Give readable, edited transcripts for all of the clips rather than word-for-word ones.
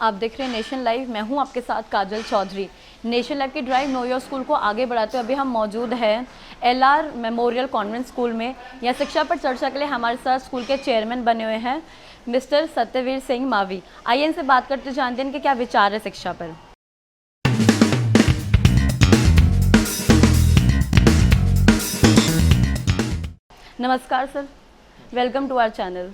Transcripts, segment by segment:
आप देख रहे हैं नेशन लाइव। मैं हूं आपके साथ काजल चौधरी। नेशन लाइव की ड्राइव नो योर स्कूल को आगे बढ़ाते हुए अभी हम मौजूद हैं एलआर मेमोरियल कॉन्वेंट स्कूल में। यहाँ शिक्षा पर चर्चा के लिए हमारे साथ स्कूल के चेयरमैन बने हुए हैं मिस्टर सत्यवीर सिंह मावी। आइए इनसे बात करते जानते हैं इनके क्या विचार है शिक्षा पर। नमस्कार sir, welcome to our channel.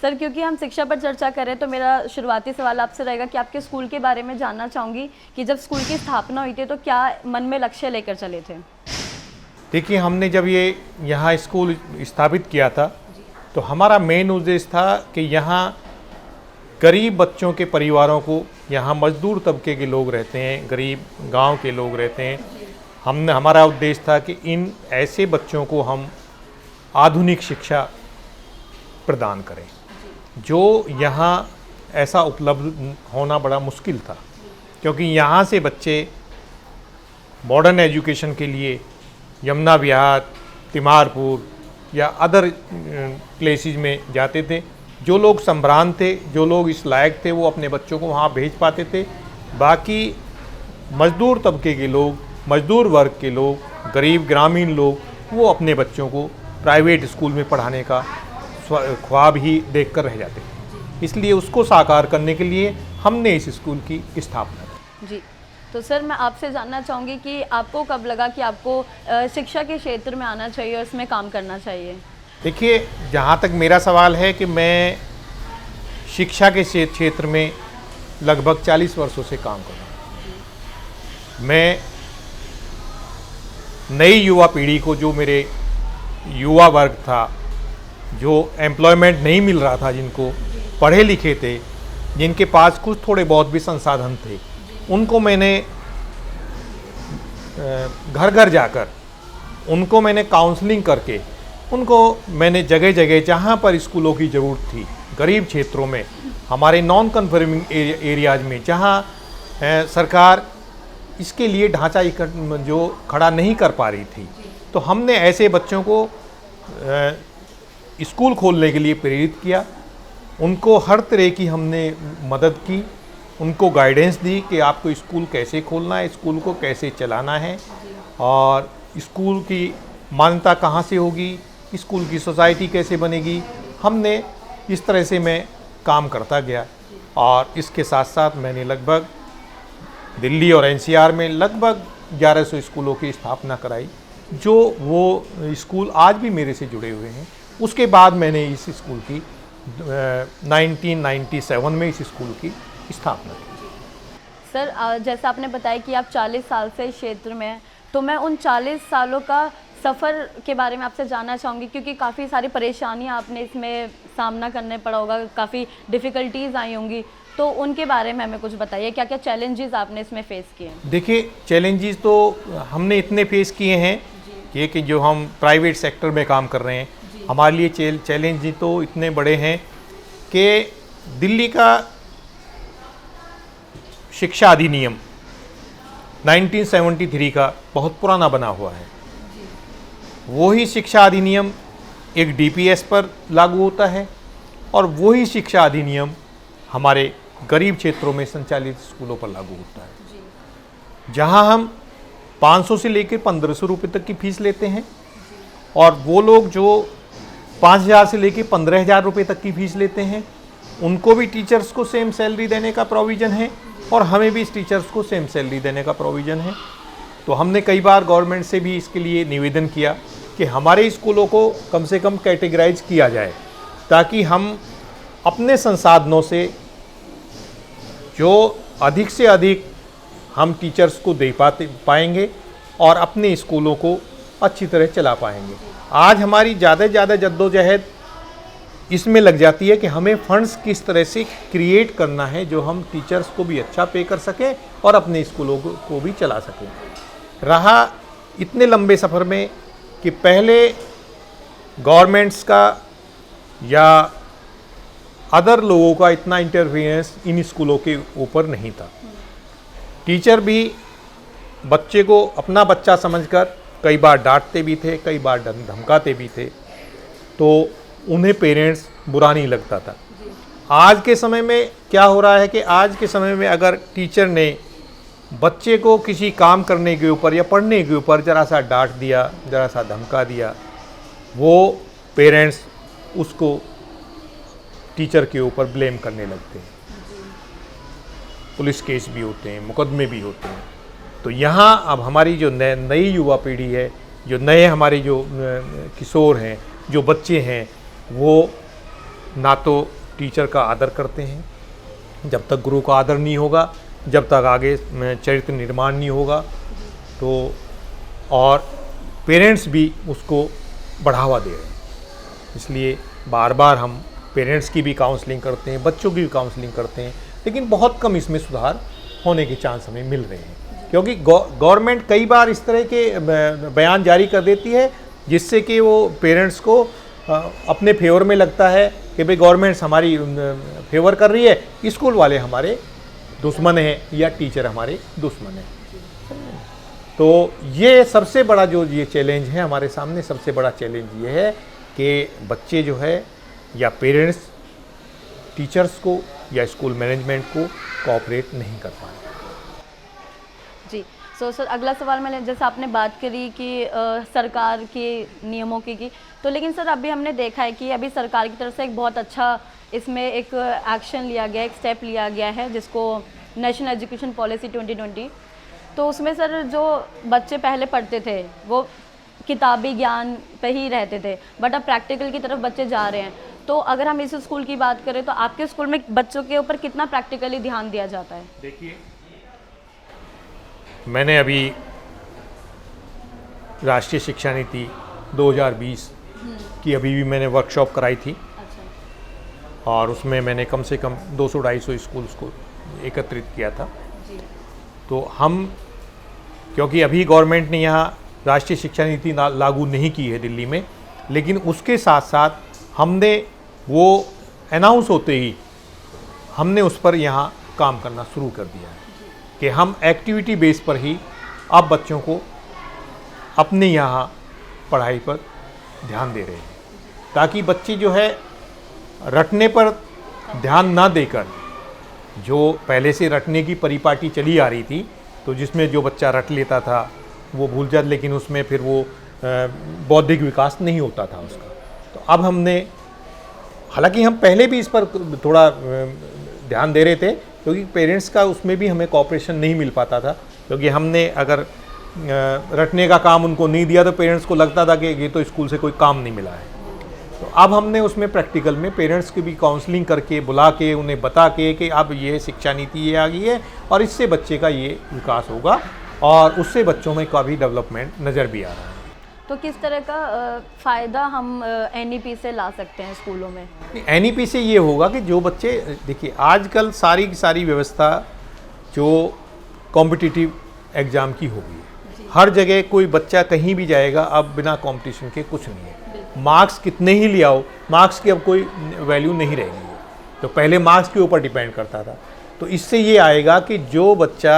Sir, क्योंकि हम शिक्षा पर चर्चा करें तो मेरा शुरुआती सवाल आपसे रहेगा कि आपके स्कूल के बारे में जानना चाहूँगी कि जब स्कूल की स्थापना हुई थी तो क्या मन में लक्ष्य लेकर चले थे? देखिए, हमने जब ये यहाँ स्कूल स्थापित किया था तो हमारा मेन उद्देश्य था कि यहाँ गरीब बच्चों के परिवारों को, यहाँ मजदूर तबके के लोग रहते हैं, गरीब गांव के लोग रहते हैं। हमारा उद्देश्य था कि इन ऐसे बच्चों को हम आधुनिक शिक्षा प्रदान करें, जो यहाँ ऐसा उपलब्ध होना बड़ा मुश्किल था, क्योंकि यहाँ से बच्चे मॉडर्न एजुकेशन के लिए यमुना विहार, तिमारपुर या अदर प्लेसेस में जाते थे। जो लोग संभ्रांत थे, जो लोग इस लायक थे, वो अपने बच्चों को वहाँ भेज पाते थे। बाकी मजदूर तबके के लोग, मजदूर वर्ग के लोग, गरीब ग्रामीण लोग, वो अपने बच्चों को प्राइवेट स्कूल में पढ़ाने का ख्वाब ही देखकर रह जाते थे। इसलिए उसको साकार करने के लिए हमने इस स्कूल की स्थापना की। जी, तो सर मैं आपसे जानना चाहूँगी कि आपको कब लगा कि आपको शिक्षा के क्षेत्र में आना चाहिए और इसमें काम करना चाहिए? देखिए, जहाँ तक मेरा सवाल है कि मैं शिक्षा के क्षेत्र में लगभग 40 वर्षों से काम कर रहा हूँ। मैं नई युवा पीढ़ी को, जो मेरे युवा वर्ग था, जो एम्प्लॉयमेंट नहीं मिल रहा था, जिनको पढ़े लिखे थे, जिनके पास कुछ थोड़े बहुत भी संसाधन थे, उनको मैंने घर घर जाकर उनको मैंने काउंसलिंग करके, उनको मैंने जगह जगह जहाँ पर स्कूलों की ज़रूरत थी, गरीब क्षेत्रों में, हमारे नॉन कन्फर्मिंग एरियाज में, जहाँ सरकार इसके लिए ढांचा जो खड़ा नहीं कर पा रही थी, तो हमने ऐसे बच्चों को स्कूल खोलने के लिए प्रेरित किया। उनको हर तरह की हमने मदद की, उनको गाइडेंस दी कि आपको स्कूल कैसे खोलना है, स्कूल को कैसे चलाना है, और स्कूल की मान्यता कहाँ से होगी, स्कूल की सोसाइटी कैसे बनेगी। हमने इस तरह से मैं काम करता गया, और इसके साथ साथ मैंने लगभग दिल्ली और एनसीआर में लगभग 1100 स्कूलों की स्थापना कराई, जो वो स्कूल आज भी मेरे से जुड़े हुए हैं। उसके बाद मैंने इस स्कूल की 1997 में इस स्कूल की स्थापना की। सर, जैसा आपने बताया कि आप 40 साल से इस क्षेत्र में हैं, तो मैं उन 40 सालों का सफ़र के बारे में आपसे जानना चाहूँगी, क्योंकि काफ़ी सारी परेशानियाँ आपने इसमें सामना करने पड़ा होगा, काफ़ी डिफ़िकल्टीज़ आई होंगी, तो उनके बारे में हमें कुछ बताइए। क्या क्या चैलेंजेस आपने इसमें फ़ेस किए हैं? देखिए, चैलेंजेस तो हमने इतने फेस किए हैं कि जो हम प्राइवेट सेक्टर में काम कर रहे हैं, हमारे लिए चैलेंज तो इतने बड़े हैं कि दिल्ली का शिक्षा अधिनियम 1973 का बहुत पुराना बना हुआ है। वही शिक्षा अधिनियम एक डीपीएस पर लागू होता है, और वही शिक्षा अधिनियम हमारे गरीब क्षेत्रों में संचालित स्कूलों पर लागू होता है, जहां हम 500 से लेकर 1500 रुपये तक की फीस लेते हैं, और वो लोग जो 5000 से लेकर 15000 रुपये तक की फीस लेते हैं, उनको भी टीचर्स को सेम सैलरी देने का प्रोविज़न है, और हमें भी इस टीचर्स को सेम सैलरी देने का प्रोविज़न है। तो हमने कई बार गवर्नमेंट से भी इसके लिए निवेदन किया कि हमारे स्कूलों को कम से कम कैटेगराइज किया जाए, ताकि हम अपने संसाधनों से जो अधिक से अधिक हम टीचर्स को दे पाएंगे और अपने स्कूलों को अच्छी तरह चला पाएंगे। आज हमारी ज़्यादा से ज़्यादा जद्दोजहद इसमें लग जाती है कि हमें फंड्स किस तरह से क्रिएट करना है, जो हम टीचर्स को भी अच्छा पे कर सकें और अपने स्कूलों को भी चला सकें। रहा इतने लंबे सफ़र में कि पहले गवर्नमेंट्स का या अदर लोगों का इतना इंटरफेरेंस इन स्कूलों के ऊपर नहीं था। टीचर भी बच्चे को अपना बच्चा समझकर कई बार डांटते भी थे, कई बार धमकाते भी थे, तो उन्हें पेरेंट्स बुरा नहीं लगता था। आज के समय में क्या हो रहा है कि आज के समय में अगर टीचर ने बच्चे को किसी काम करने के ऊपर या पढ़ने के ऊपर ज़रा सा डांट दिया, ज़रा सा धमका दिया, वो पेरेंट्स उसको टीचर के ऊपर ब्लेम करने लगते हैं। पुलिस केस भी होते हैं, मुकदमे भी होते हैं। तो यहाँ अब हमारी जो नई युवा पीढ़ी है, जो नए हमारे जो किशोर हैं, जो बच्चे हैं, वो ना तो टीचर का आदर करते हैं, जब तक गुरु का आदर नहीं होगा, जब तक आगे चरित्र निर्माण नहीं होगा, तो और पेरेंट्स भी उसको बढ़ावा दे रहे हैं। इसलिए बार बार हम पेरेंट्स की भी काउंसलिंग करते हैं, बच्चों की भी काउंसलिंग करते हैं, लेकिन बहुत कम इसमें सुधार होने के चांस हमें मिल रहे हैं, क्योंकि गवर्नमेंट कई बार इस तरह के बयान जारी कर देती है जिससे कि वो पेरेंट्स को अपने फेवर में लगता है कि भाई गवर्नमेंट हमारी फेवर कर रही है, स्कूल वाले हमारे दुश्मन हैं या टीचर हमारे दुश्मन हैं। तो ये सबसे बड़ा जो ये चैलेंज है हमारे सामने, सबसे बड़ा चैलेंज ये है कि बच्चे जो है या पेरेंट्स टीचर्स को या स्कूल मैनेजमेंट को कोऑपरेट नहीं कर पा रहे। जी, सो सर अगला सवाल मैंने जैसे आपने बात करी कि सरकार के नियमों की, तो लेकिन सर अभी हमने देखा है कि अभी सरकार की तरफ से एक बहुत अच्छा इसमें एक एक्शन लिया गया, एक स्टेप लिया गया है जिसको नेशनल एजुकेशन पॉलिसी 2020। तो उसमें सर जो बच्चे पहले पढ़ते थे वो किताबी ज्ञान पे ही रहते थे, बट अब प्रैक्टिकल की तरफ बच्चे जा रहे हैं। तो अगर हम इस स्कूल की बात करें तो आपके स्कूल में बच्चों के ऊपर कितना प्रैक्टिकली ध्यान दिया जाता है? देखिए, मैंने अभी राष्ट्रीय शिक्षा नीति 2020 की अभी भी मैंने वर्कशॉप कराई थी। अच्छा। और उसमें मैंने कम से कम 200-250 स्कूल्स को एकत्रित किया था। जी। तो हम, क्योंकि अभी गवर्नमेंट ने यहाँ राष्ट्रीय शिक्षा नीति लागू नहीं की है दिल्ली में, लेकिन उसके साथ साथ हमने वो अनाउंस होते ही हमने उस पर यहाँ काम करना शुरू कर दिया है कि हम एक्टिविटी बेस पर ही अब बच्चों को अपने यहाँ पढ़ाई पर ध्यान दे रहे हैं, ताकि बच्चे जो है रटने पर ध्यान ना देकर, जो पहले से रटने की परिपाटी चली आ रही थी, तो जिसमें जो बच्चा रट लेता था वो भूल जाता, लेकिन उसमें फिर वो बौद्धिक विकास नहीं होता था उसका। तो अब हमने, हालांकि हम पहले भी इस पर थोड़ा ध्यान दे रहे थे, क्योंकि पेरेंट्स का उसमें भी हमें कोऑपरेशन नहीं मिल पाता था, क्योंकि हमने अगर रटने का काम उनको नहीं दिया तो पेरेंट्स को लगता था कि ये तो स्कूल से कोई काम नहीं मिला है। तो अब हमने उसमें प्रैक्टिकल में पेरेंट्स की भी काउंसलिंग करके, बुला के, उन्हें बता के कि अब ये शिक्षा नीति ये आ गई है और इससे बच्चे का ये विकास होगा और उससे बच्चों में काफ़ी डेवलपमेंट नज़र भी आ रहा है। तो किस तरह का फ़ायदा हम NEP से ला सकते हैं स्कूलों में? NEP से ये होगा कि जो बच्चे, देखिए आजकल सारी की सारी व्यवस्था जो कॉम्पिटिटिव एग्ज़ाम की हो गई है, हर जगह कोई बच्चा कहीं भी जाएगा अब बिना कंपटीशन के कुछ नहीं है। मार्क्स कितने ही ले आओ, मार्क्स की अब कोई वैल्यू नहीं रहेगी। तो पहले मार्क्स के ऊपर डिपेंड करता था। तो इससे ये आएगा कि जो बच्चा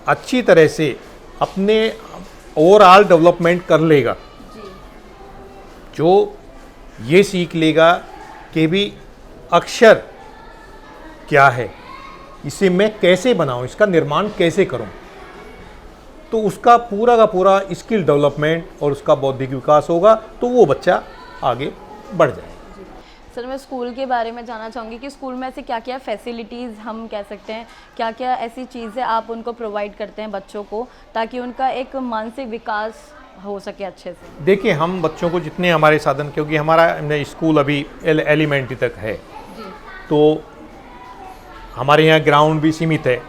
अच्छी तरह से अपने ओवरऑल डेवलपमेंट कर लेगा, जो ये सीख लेगा कि भी अक्षर क्या है, इसे मैं कैसे बनाऊं, इसका निर्माण कैसे करूं, तो उसका पूरा का पूरा स्किल डेवलपमेंट और उसका बौद्धिक विकास होगा, तो वो बच्चा आगे बढ़ जाएगा। सर मैं स्कूल के बारे में जानना चाहूँगी कि स्कूल में ऐसे क्या क्या फैसिलिटीज़ हम कह सकते हैं, क्या क्या ऐसी चीज़ें आप उनको प्रोवाइड करते हैं बच्चों को, ताकि उनका एक मानसिक विकास हो सके अच्छे से? देखिए, हम बच्चों को जितने हमारे साधन, क्योंकि हमारा स्कूल अभी एलिमेंट्री तक है, तो हमारे यहाँ ग्राउंड भी सीमित है,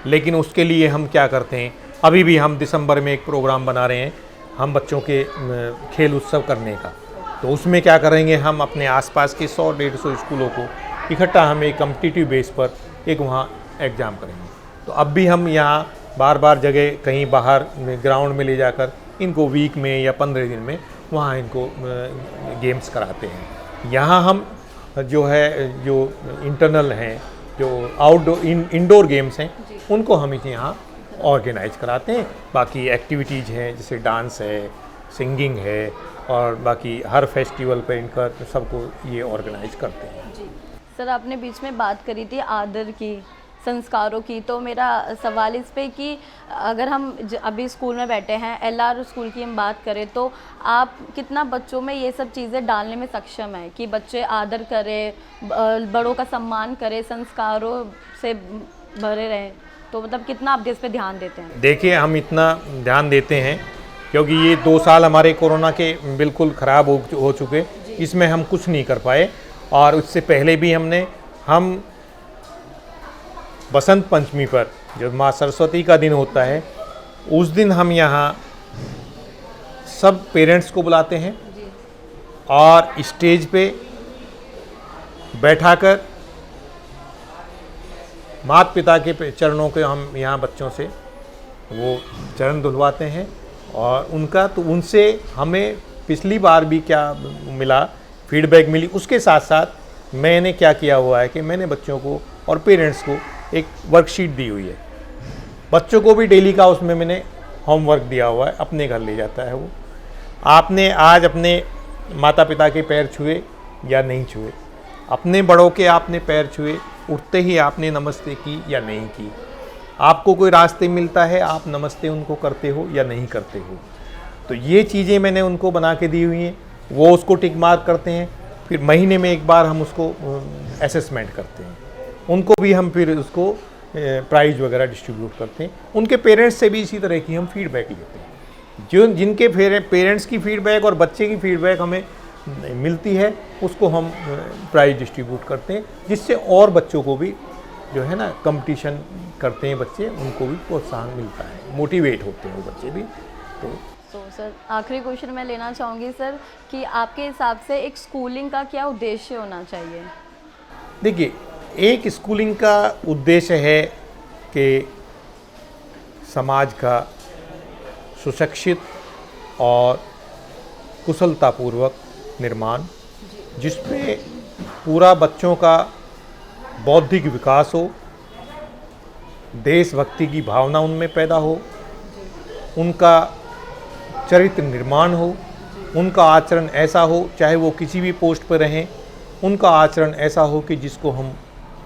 लेकिन उसके लिए हम क्या करते हैं, अभी भी हम दिसंबर में एक प्रोग्राम बना रहे हैं हम बच्चों के खेल उत्सव करने का। तो उसमें क्या करेंगे, हम अपने आसपास के 100-150 स्कूलों को इकट्ठा हम एक कम्पिटिटिव बेस पर एक वहाँ एग्ज़ाम करेंगे। तो अब भी हम यहाँ बार बार जगह कहीं बाहर ग्राउंड में ले जाकर इनको वीक में या 15 दिन में वहाँ इनको गेम्स कराते हैं। यहाँ हम जो है, जो इंटरनल हैं, जो आउटडोर इंडोर गेम्स हैं, उनको हम यहाँ ऑर्गेनाइज कराते हैं। बाकी एक्टिविटीज़ हैं जैसे डांस है, सिंगिंग है और बाकी हर फेस्टिवल पे इनका सबको ये ऑर्गेनाइज करते हैं। जी सर, आपने बीच में बात करी थी आदर की, संस्कारों की, तो मेरा सवाल इस पे कि अगर हम अभी स्कूल में बैठे हैं, एलआर स्कूल की हम बात करें, तो आप कितना बच्चों में ये सब चीज़ें डालने में सक्षम हैं कि बच्चे आदर करें, बड़ों का सम्मान करें, संस्कारों से भरे रहें, तो मतलब कितना आप इस पे ध्यान देते हैं? देखिए, हम इतना ध्यान देते हैं क्योंकि ये 2 साल हमारे कोरोना के बिल्कुल ख़राब हो चुके, इसमें हम कुछ नहीं कर पाए। और उससे पहले भी हम बसंत पंचमी पर, जो माँ सरस्वती का दिन होता है, उस दिन हम यहाँ सब पेरेंट्स को बुलाते हैं और स्टेज पे बैठाकर माता पिता के चरणों के हम यहाँ बच्चों से वो चरण धुलवाते हैं। और उनका तो उनसे हमें पिछली बार भी क्या मिला, फीडबैक मिली, उसके साथ साथ मैंने क्या किया हुआ है कि मैंने बच्चों को और पेरेंट्स को एक वर्कशीट दी हुई है। बच्चों को भी डेली का उसमें मैंने होमवर्क दिया हुआ है, अपने घर ले जाता है वो। आपने आज अपने माता पिता के पैर छुए या नहीं छुए, अपने बड़ों के आपने पैर छुए, उठते ही आपने नमस्ते की या नहीं की, आपको कोई रास्ते मिलता है आप नमस्ते उनको करते हो या नहीं करते हो। तो ये चीज़ें मैंने उनको बना के दी हुई हैं, वो उसको टिक मार्क करते हैं। फिर महीने में एक बार हम उसको असेसमेंट करते हैं, उनको भी हम फिर उसको प्राइज़ वगैरह डिस्ट्रीब्यूट करते हैं। उनके पेरेंट्स से भी इसी तरह की हम फीडबैक लेते हैं। जिनके पेरेंट्स की फीडबैक और बच्चे की फीडबैक हमें मिलती है, उसको हम प्राइज़ डिस्ट्रीब्यूट करते हैं, जिससे और बच्चों को भी जो है ना कंपटीशन करते हैं बच्चे, उनको भी प्रोत्साहन मिलता है, मोटिवेट होते हैं वो बच्चे भी। तो सर, आखिरी क्वेश्चन मैं लेना चाहूँगी सर कि आपके हिसाब से एक स्कूलिंग का क्या उद्देश्य होना चाहिए? देखिए, एक स्कूलिंग का उद्देश्य है कि समाज का सुशिक्षित और कुशलतापूर्वक निर्माण, जिसमें पूरा बच्चों का बौद्धिक विकास हो, देशभक्ति की भावना उनमें पैदा हो, उनका चरित्र निर्माण हो, उनका आचरण ऐसा हो, चाहे वो किसी भी पोस्ट पर रहें, उनका आचरण ऐसा हो कि जिसको हम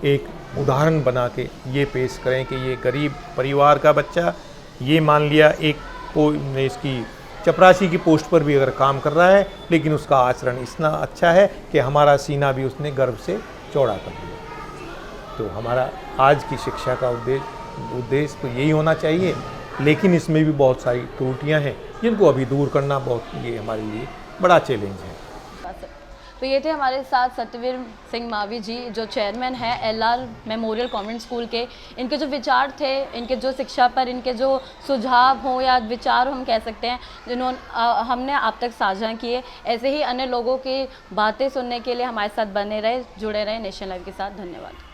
एक उदाहरण बना के ये पेश करें कि ये गरीब परिवार का बच्चा, ये मान लिया इसकी चपरासी की पोस्ट पर भी अगर काम कर रहा है, लेकिन उसका आचरण इतना अच्छा है कि हमारा सीना भी उसने गर्व से चौड़ा कर दिया। तो हमारा आज की शिक्षा का उद्देश्य तो यही होना चाहिए, लेकिन इसमें भी बहुत सारी त्रुटियां हैं जिनको अभी दूर करना ये हमारे लिए बड़ा चैलेंज है। तो ये थे हमारे साथ सत्यवीर सिंह मावी जी, जो चेयरमैन हैं एलआर मेमोरियल कॉन्वेंट स्कूल के। इनके जो विचार थे, इनके जो शिक्षा पर इनके जो सुझाव हो या विचार हम कह सकते हैं, जिन्होंने हमने आप तक साझा किए। ऐसे ही अन्य लोगों की बातें सुनने के लिए हमारे साथ बने रहे, जुड़े रहे नेशन लाइव के साथ। धन्यवाद।